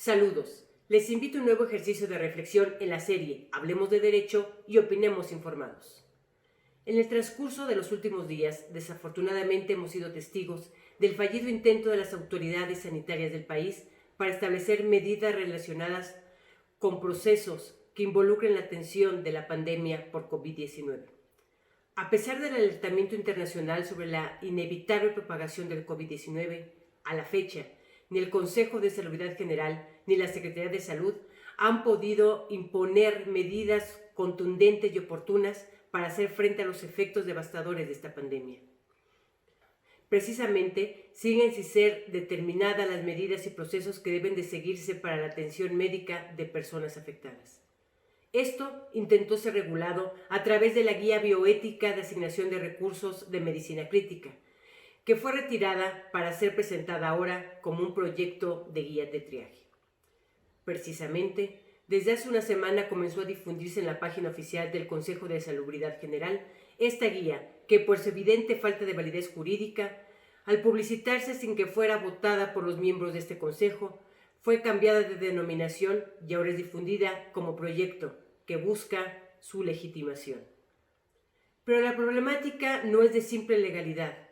Saludos. Les invito a un nuevo ejercicio de reflexión en la serie Hablemos de Derecho y Opinemos Informados. En el transcurso de los últimos días, desafortunadamente hemos sido testigos del fallido intento de las autoridades sanitarias del país para establecer medidas relacionadas con procesos que involucren la atención de la pandemia por COVID-19. A pesar del alertamiento internacional sobre la inevitable propagación del COVID-19, a la fecha, ni el Consejo de Salubridad General ni la Secretaría de Salud han podido imponer medidas contundentes y oportunas para hacer frente a los efectos devastadores de esta pandemia. Precisamente, siguen sin ser determinadas las medidas y procesos que deben de seguirse para la atención médica de personas afectadas. Esto intentó ser regulado a través de la Guía Bioética de Asignación de Recursos de Medicina Crítica, que fue retirada para ser presentada ahora como un proyecto de guía de triaje. Precisamente, desde hace una semana comenzó a difundirse en la página oficial del Consejo de Salubridad General esta guía, que por su evidente falta de validez jurídica, al publicitarse sin que fuera votada por los miembros de este Consejo, fue cambiada de denominación y ahora es difundida como proyecto que busca su legitimación. Pero la problemática no es de simple legalidad,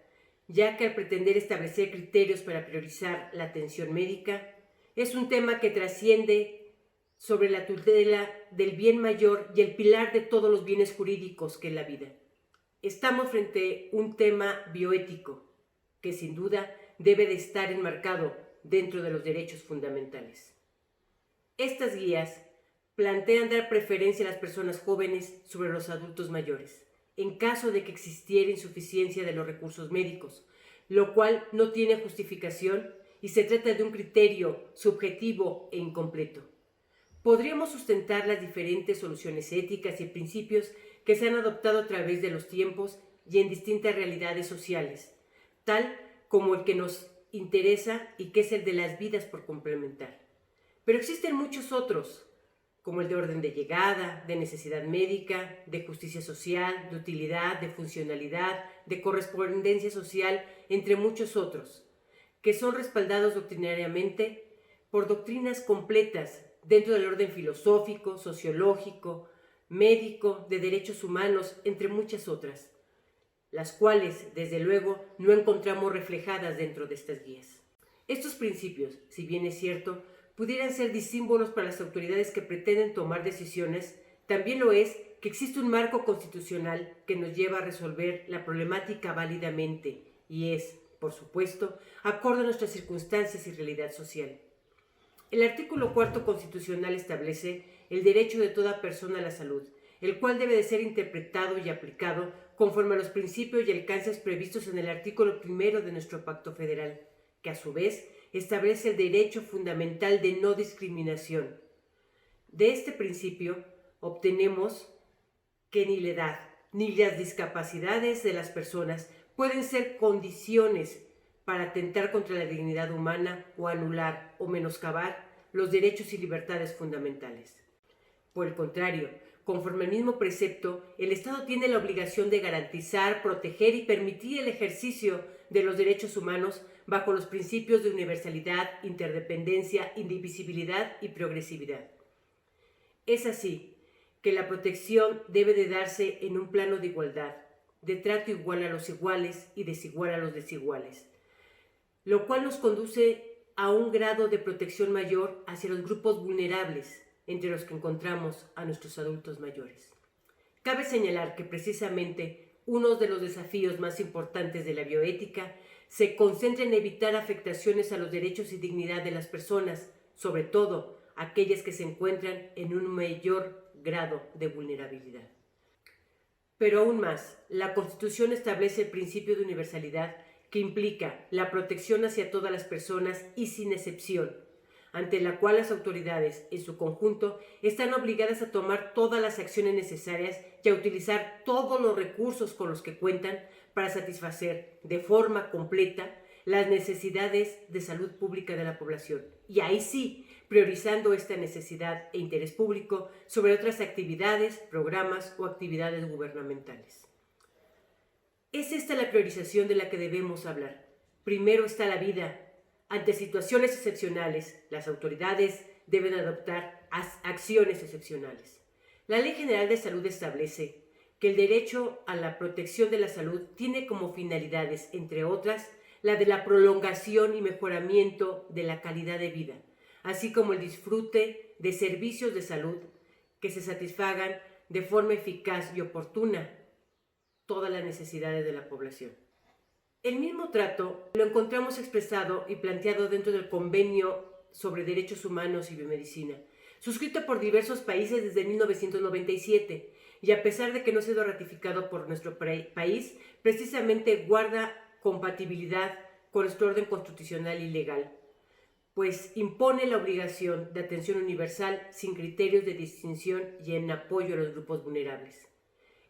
ya que al pretender establecer criterios para priorizar la atención médica, es un tema que trasciende sobre la tutela del bien mayor y el pilar de todos los bienes jurídicos que es la vida. Estamos frente a un tema bioético, que sin duda debe de estar enmarcado dentro de los derechos fundamentales. Estas guías plantean dar preferencia a las personas jóvenes sobre los adultos mayores, en caso de que existiera insuficiencia de los recursos médicos, lo cual no tiene justificación y se trata de un criterio subjetivo e incompleto. Podríamos sustentar las diferentes soluciones éticas y principios que se han adoptado a través de los tiempos y en distintas realidades sociales, tal como el que nos interesa y que es el de las vidas por complementar. Pero existen muchos otros, como el de orden de llegada, de necesidad médica, de justicia social, de utilidad, de funcionalidad, de correspondencia social, entre muchos otros, que son respaldados doctrinariamente por doctrinas completas dentro del orden filosófico, sociológico, médico, de derechos humanos, entre muchas otras, las cuales, desde luego, no encontramos reflejadas dentro de estas guías. Estos principios, si bien es cierto, pudieran ser disímbolos para las autoridades que pretenden tomar decisiones, también lo es que existe un marco constitucional que nos lleva a resolver la problemática válidamente y es, por supuesto, acorde a nuestras circunstancias y realidad social. El artículo 4 constitucional establece el derecho de toda persona a la salud, el cual debe de ser interpretado y aplicado conforme a los principios y alcances previstos en el artículo 1 de nuestro Pacto Federal, que a su vez establece el derecho fundamental de no discriminación. De este principio obtenemos que ni la edad ni las discapacidades de las personas pueden ser condiciones para atentar contra la dignidad humana o anular o menoscabar los derechos y libertades fundamentales. Por el contrario, conforme al mismo precepto, el Estado tiene la obligación de garantizar, proteger y permitir el ejercicio de los derechos humanos bajo los principios de universalidad, interdependencia, indivisibilidad y progresividad. Es así que la protección debe de darse en un plano de igualdad, de trato igual a los iguales y desigual a los desiguales, lo cual nos conduce a un grado de protección mayor hacia los grupos vulnerables, entre los que encontramos a nuestros adultos mayores. Cabe señalar que precisamente uno de los desafíos más importantes de la bioética se concentra en evitar afectaciones a los derechos y dignidad de las personas, sobre todo aquellas que se encuentran en un mayor grado de vulnerabilidad. Pero aún más, la Constitución establece el principio de universalidad que implica la protección hacia todas las personas y sin excepción, ante la cual las autoridades, en su conjunto, están obligadas a tomar todas las acciones necesarias y a utilizar todos los recursos con los que cuentan para satisfacer de forma completa las necesidades de salud pública de la población. Y ahí sí, priorizando esta necesidad e interés público sobre otras actividades, programas o actividades gubernamentales. Es esta la priorización de la que debemos hablar. Primero está la vida, Ante situaciones excepcionales, las autoridades deben adoptar acciones excepcionales. La Ley General de Salud establece que el derecho a la protección de la salud tiene como finalidades, entre otras, la de la prolongación y mejoramiento de la calidad de vida, así como el disfrute de servicios de salud que se satisfagan de forma eficaz y oportuna todas las necesidades de la población. El mismo trato lo encontramos expresado y planteado dentro del Convenio sobre Derechos Humanos y Biomedicina, suscrito por diversos países desde 1997, y a pesar de que no ha sido ratificado por nuestro país, precisamente guarda compatibilidad con nuestro orden constitucional y legal, pues impone la obligación de atención universal sin criterios de distinción y en apoyo a los grupos vulnerables.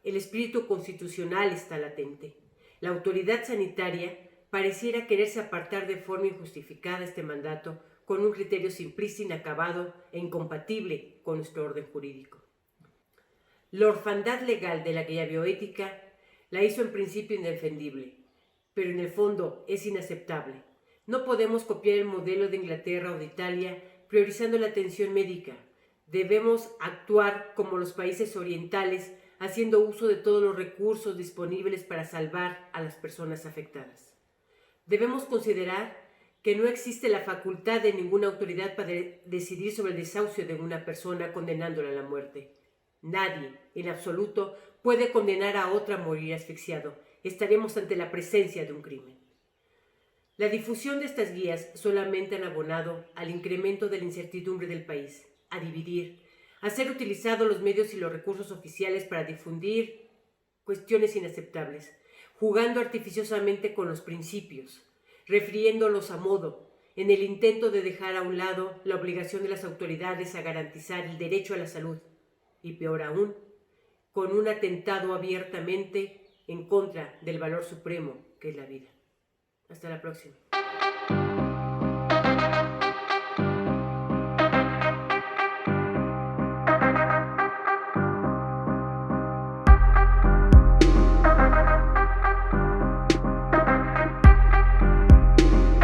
El espíritu constitucional está latente. La autoridad sanitaria pareciera quererse apartar de forma injustificada este mandato con un criterio simplista, inacabado e incompatible con nuestro orden jurídico. La orfandad legal de la guía bioética la hizo en principio indefendible, pero en el fondo es inaceptable. No podemos copiar el modelo de Inglaterra o de Italia priorizando la atención médica. Debemos actuar como los países orientales, haciendo uso de todos los recursos disponibles para salvar a las personas afectadas. Debemos considerar que no existe la facultad de ninguna autoridad para decidir sobre el desahucio de una persona condenándola a la muerte. Nadie, en absoluto, puede condenar a otra a morir asfixiado. Estaremos ante la presencia de un crimen. La difusión de estas guías solamente han abonado al incremento de la incertidumbre del país, a dividir, a ser utilizados los medios y los recursos oficiales para difundir cuestiones inaceptables, jugando artificiosamente con los principios, refiriéndolos a modo, en el intento de dejar a un lado la obligación de las autoridades a garantizar el derecho a la salud, y peor aún, con un atentado abiertamente en contra del valor supremo que es la vida. Hasta la próxima.